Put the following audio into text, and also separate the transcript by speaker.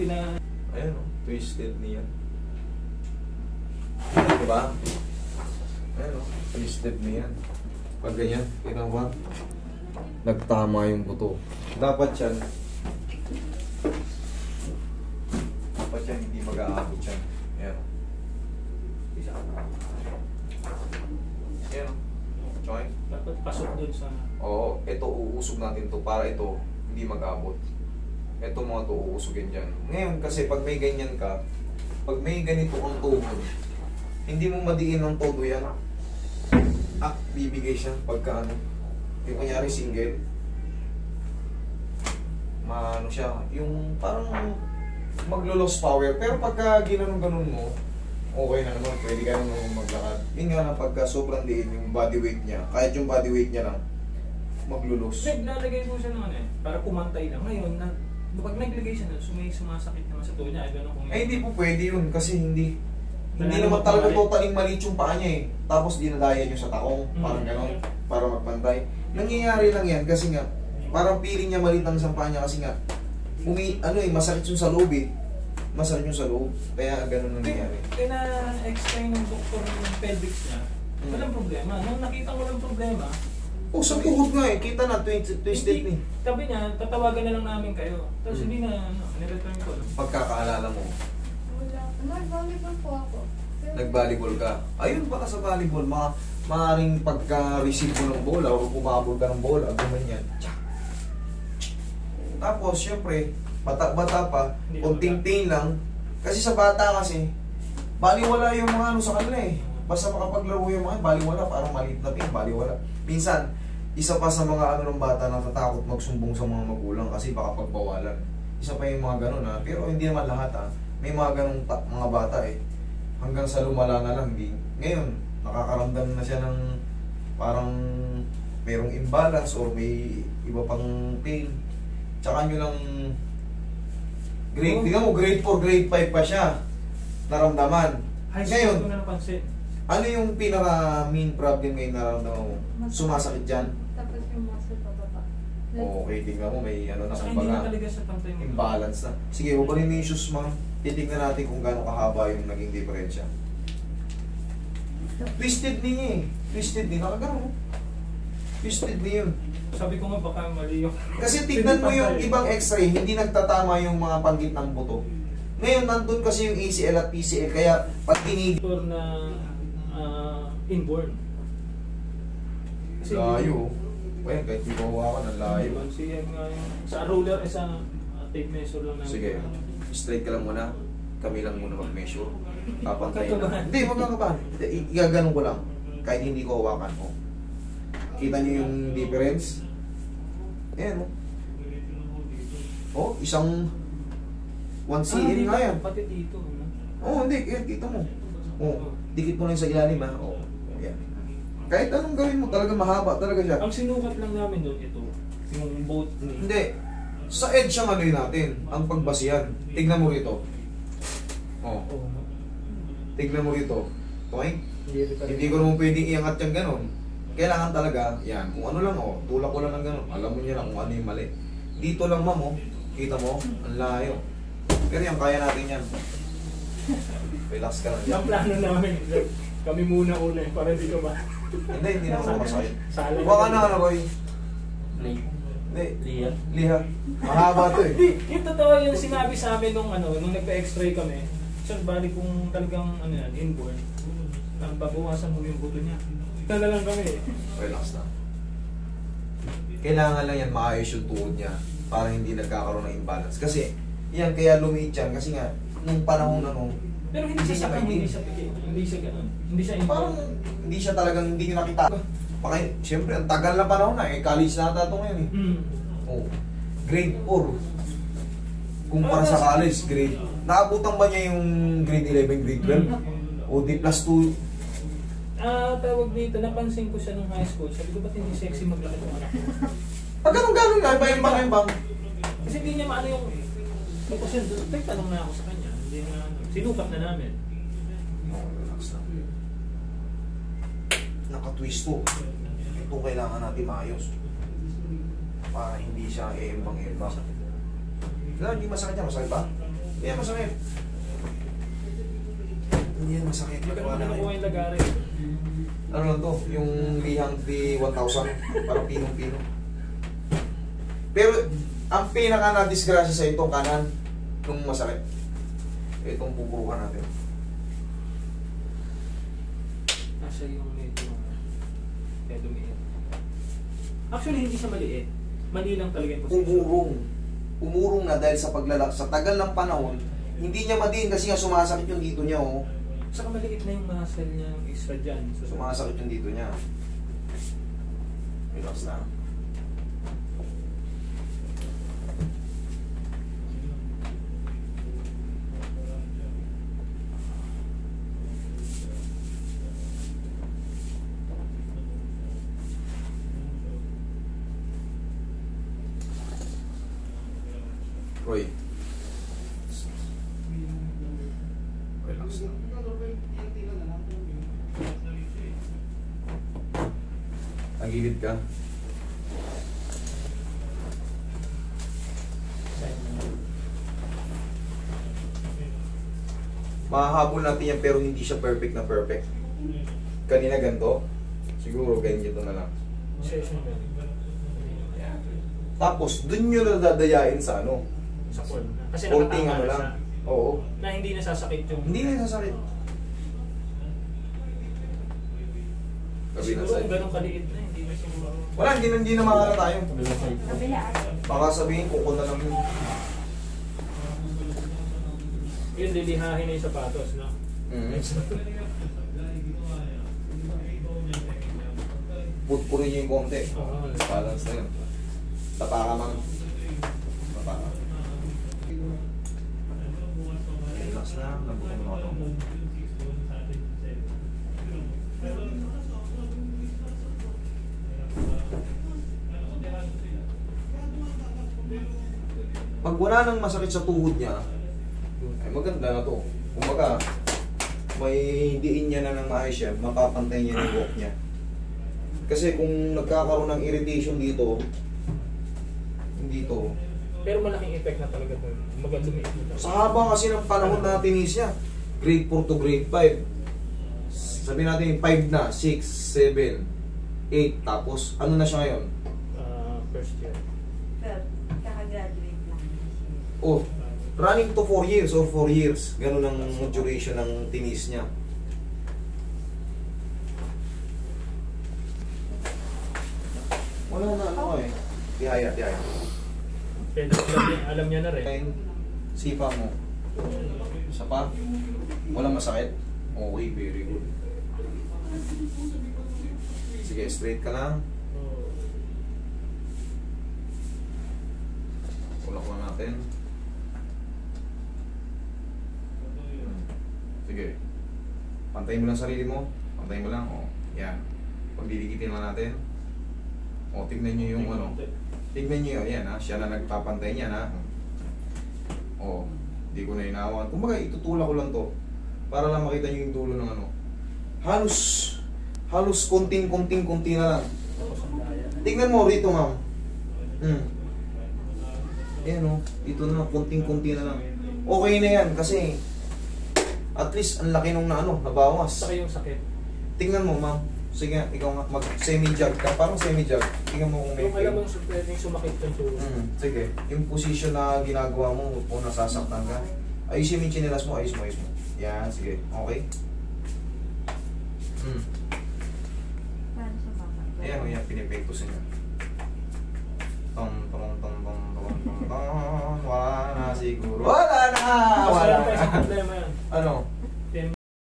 Speaker 1: Ayan o, twisted niya. Diba? Ayan o, twisted niya. Pag ganyan, kita mo ba? Nagtama yung buto. Dapat yan. Dapat yan, hindi mag-aabot yan. Ayan o. Ayan o. Join.
Speaker 2: Dapat pasok doon sa...
Speaker 1: Oo, ito uusog natin to para ito hindi mag-abot. Ito mga to uusugin dyan. Ngayon kasi pag may ganyan ka, pag may ganito ang todo, hindi mo madiin ng todo yan. Bibigay siya pagka ano. Yung kunyari single, maano siya, yung parang maglo-loss power. Pero pagka ginanon-ganon mo, okay na naman, pwede ka naman maglakad. Yun nga lang pagka sobrang diin yung body weight niya, kahit yung body weight niya lang, maglulos.
Speaker 2: Naglalagay mo siya ng ano para pumantay lang. Ngayon, pag naglagay siya na, sumasakit naman sa tuwa niya, ay gano'n kung
Speaker 1: Ay, hindi po pwede yun kasi hindi naman talaga totaling maliit yung paa niya eh. Tapos dinadaya niyo sa taong, parang gano'n, para magpantay. Nangyayari lang yan kasi nga, parang feeling niya maliit ang isang paa niya kasi nga, masakit yung sa loob eh. Masakit yung sa loob, kaya gano'n nangyayari.
Speaker 2: Kaya na-explain ng doktor ng pelvics niya, walang problema. Nung nakita walang problema,
Speaker 1: sa tuhod nga eh, kita na, twisted ni.
Speaker 2: Sabi niya, tatawagan na lang namin kayo. Tapos hindi na, nireturn ko lang.
Speaker 1: Pagkakaalala mo,
Speaker 3: Wala. Nag-volleyball po ako.
Speaker 1: nag-volleyball ka. Ayun pala sa volleyball, maaaring pagka-receive mo ng bola o umabol ka ng bola, gumanyan. Tapos, syempre, bata-bata pa, konting pain lang. Kasi sa bata kasi, baliwala yung mga ano sa kanila eh. Basta makapaglaro yung mga, baliwala, parang maliit na pain, baliwala. Minsan, isa pa sa mga ano ng bata na natatakot magsumbong sa mga magulang kasi baka pagbawalan. Isa pa yung mga ganun ha, pero hindi naman lahat ha. May mga ganung mga bata eh. Hanggang sa lumala na lang, hindi. Ngayon, nakakaramdam na siya ng parang mayroong imbalance or may iba pang pain. Tsaka nyo lang tingnan mo, grade 4, grade 5 pa siya naramdaman. Ngayon,
Speaker 2: ko na napansin.
Speaker 1: ano yung pinaka main problem ngayon nararamdaman mo? Sumasakit dyan?
Speaker 3: Tapos yung muscle pababa.
Speaker 1: Okay, tingnan mo, may ano na
Speaker 2: Saka
Speaker 1: kung
Speaker 2: hindi na
Speaker 1: baga,
Speaker 2: talaga sa pantay mo.
Speaker 1: imbalance na. Sige, ubalin mo yung shoes, ma'am. Titignan natin kung gaano kahaba yung naging diferensya. Twisted niya eh. Twisted din. Nakagano. Twisted niya yun.
Speaker 2: Sabi ko nga baka mali yung...
Speaker 1: Kasi tignan mo yung ibang x-ray, hindi nagtatama yung mga panggit ng buto. Ngayon, nandun kasi yung ACL at PCL, kaya pag tinigil...
Speaker 2: Doktor na inborn.
Speaker 1: Layo. Well, kahit di ko hawakan, ang layo.
Speaker 2: Siya nga yung... Sa roller, sa tape measure lang namin.
Speaker 1: Sige, straight ka lang muna. Kami lang muna mag-measure. Papantayin na.
Speaker 2: Kakabahan.
Speaker 1: Hindi, wag kang kabahan. Igaganon ko lang. Kahit hindi ko hawakan. Oh. Kita niyo yung difference? Ayan, oh. Oh, isang 1 cm nga yan.
Speaker 2: Pati dito.
Speaker 1: Oh, hindi. Yan, kita mo. Oh, dikit mo lang sa ilalim, ha. Oh, yan. Kahit anong gawin mo, talaga mahaba talaga siya.
Speaker 2: Ang sinukat lang namin doon ito, yung boat ni...
Speaker 1: Hindi. Sa edge ang ano yun natin, ang pagbasihan. Tignan mo rito. Oh,
Speaker 2: Oh,
Speaker 1: tignan mo rito. Okay? Hindi ko
Speaker 2: ko
Speaker 1: naman pwedeng iangat yung ganon. Kailangan talaga, yan, kung ano lang, oh, tulak ko lang ng ganon. Alam mo niya lang kung ano yung mali. Dito lang, ma'am, oh. Kita mo? Ang layo. Pero yan, kaya natin yan. Relax ka lang.
Speaker 2: Ang plano namin, kami muna una para hindi ko ba...
Speaker 1: Hindi naman masakit.
Speaker 2: Sala
Speaker 1: Baka na, ano, boy? Hindi. Liha. Mahaba to eh.
Speaker 2: Hindi, yung totoo yung sinabi sa amin nung nagpa-x-ray kami. Sir, bali kung talagang inborn, babawasan mo yung buto niya. Ito na lang kami eh.
Speaker 1: Relax na. Kailangan lang yan maayos yung tuhod niya para hindi nagkakaroon ng imbalance. Kasi, yan, kaya lumiit yan. Kasi nga, nung panahon na nung,
Speaker 2: Pero hindi siya sakang, hindi siya pikit, hindi siya ganun. Hindi siya
Speaker 1: parang
Speaker 2: inborn.
Speaker 1: hindi siya talagang, hindi nyo nakita. Siyempre, ang tagal na panahon na eh. College na ata ito ngayon eh. Oh, grade 4. Kumpara sa college, grade. Naabutan ba niya yung grade 11, grade 12? O D plus 2?
Speaker 2: Tawag dito, napansin ko siya nung high school. Sabi ko, ba't hindi sexy maglakad yung anak ko?
Speaker 1: Pag ganun nga, imbang.
Speaker 2: Kasi hindi niya maano yung... Tapos yun, tanong na ako sa kanya. Hindi na, sinukat na namin.
Speaker 1: Oh, relax na. Naka-twist po. Ito kailangan natin maayos. Para hindi siya iimbang-imbang. Hindi masakit niya, masakit ba? Hindi yan masakit. Hindi yan masakit.
Speaker 2: Hindi ka naman nakuha yung lagari.
Speaker 1: Ano lang to? Yung lihang D1000. Parang pinong-pino. Pero, ang pinaka na-disgrasya sa ito, kanan, nung masakit. Itong pupurukan natin.
Speaker 2: Nasa yung medyo kaya lumiit. Actually, hindi siya maliit. Mali lang talaga yung position.
Speaker 1: Umurong. Umurong na dahil sa paglalak. Sa tagal ng panahon, hindi niya madiin kasi nga sumasakit yung dito niya, oh.
Speaker 2: Saka maliit na yung muscle niya, yung extra dyan. So,
Speaker 1: Sumasakit yung dito niya. Relax na. Roy. Relax na. Nagilid ka. Mahahabol natin yan pero hindi siya perfect na perfect. Kanina ganito. Siguro ganyan ito na lang.
Speaker 2: session ba?
Speaker 1: Tapos, dun nyo na dadayain sa ano.
Speaker 2: Sa cord. Kasi
Speaker 1: Konting
Speaker 2: nakatama
Speaker 1: ano
Speaker 2: na
Speaker 1: lang.
Speaker 2: siya.
Speaker 1: Oo.
Speaker 2: Na hindi nasasakit yung...
Speaker 1: Hindi na sasakit. Sabi na
Speaker 2: Siguro
Speaker 1: sa'yo.
Speaker 2: kung ganun kaliit na, hindi na siguro.
Speaker 1: Wala, hindi na makakala tayo.
Speaker 3: Kabila.
Speaker 1: Baka sabihin, kuko na lang yun.
Speaker 2: Yun, lilihahin na yung sapatos, no?
Speaker 1: Putpurin nyo yung konti.
Speaker 2: Oo.
Speaker 1: Balance na yun. Tapa ka man. Tapa ka. Relax lang. Nabukan mo ako. Pag wala nang masakit sa tuhod niya, ay maganda na to. Kumbaga, may diin niya na ng maayos yan, mapapantay niya yung walk niya. Kasi kung nagkakaroon ng irritation dito, dito,
Speaker 2: Pero malaking effect na talaga doon. Maganda may effect.
Speaker 1: sa haba kasi ng panahon na tinis niya, grade 4 to grade 5. Sabi natin 5 na, 6, 7, 8, tapos ano na siya ngayon?
Speaker 2: First year.
Speaker 3: Pero, kakagraduate lang.
Speaker 1: Oh, running to 4 years or 4 years. Ganun ang duration ng tinis niya. Wala na ano eh. Tihaya.
Speaker 2: Pero alam niya na rin.
Speaker 1: Ngayon, sipa mo. Isa pa. Walang masakit. Okay, very good. Sige, straight ka lang. Ulak lang natin. Sige. Pantayin mo lang sarili mo. Pantayin mo lang. O, yan. Pagdidikitin lang natin. O, tignan nyo yung ano. Tignan nyo yun. Yan ha. Siya na nagpapantay niyan ha. O, hindi ko na inawan. Kumbaga, itutulak ko lang to. Para lang makita nyo yung dulo ng ano. Halos konti na lang. Tignan mo rito, ma'am. Ayan o, dito na, konting-kunti na lang. Okay na yan kasi at least ang laki nung na ano, nabawas.
Speaker 2: Saka yung sakit.
Speaker 1: Tingnan mo, ma'am. Sige, ikaw nga, mag-semi-jog ka. Parang semi-jog. Tingnan mo kung may
Speaker 2: Yung alam mo pwedeng sumakit yung tulo.
Speaker 1: Sige, yung position na ginagawa mo kung nasasaktan ka, ayusin mo yung chinelas mo, ayos mo. Yan, sige. Okay?
Speaker 3: Paano siya papag?
Speaker 1: Ayan, yan, pinipekto sa inyo. Tong. Wala na siguro. Wala na!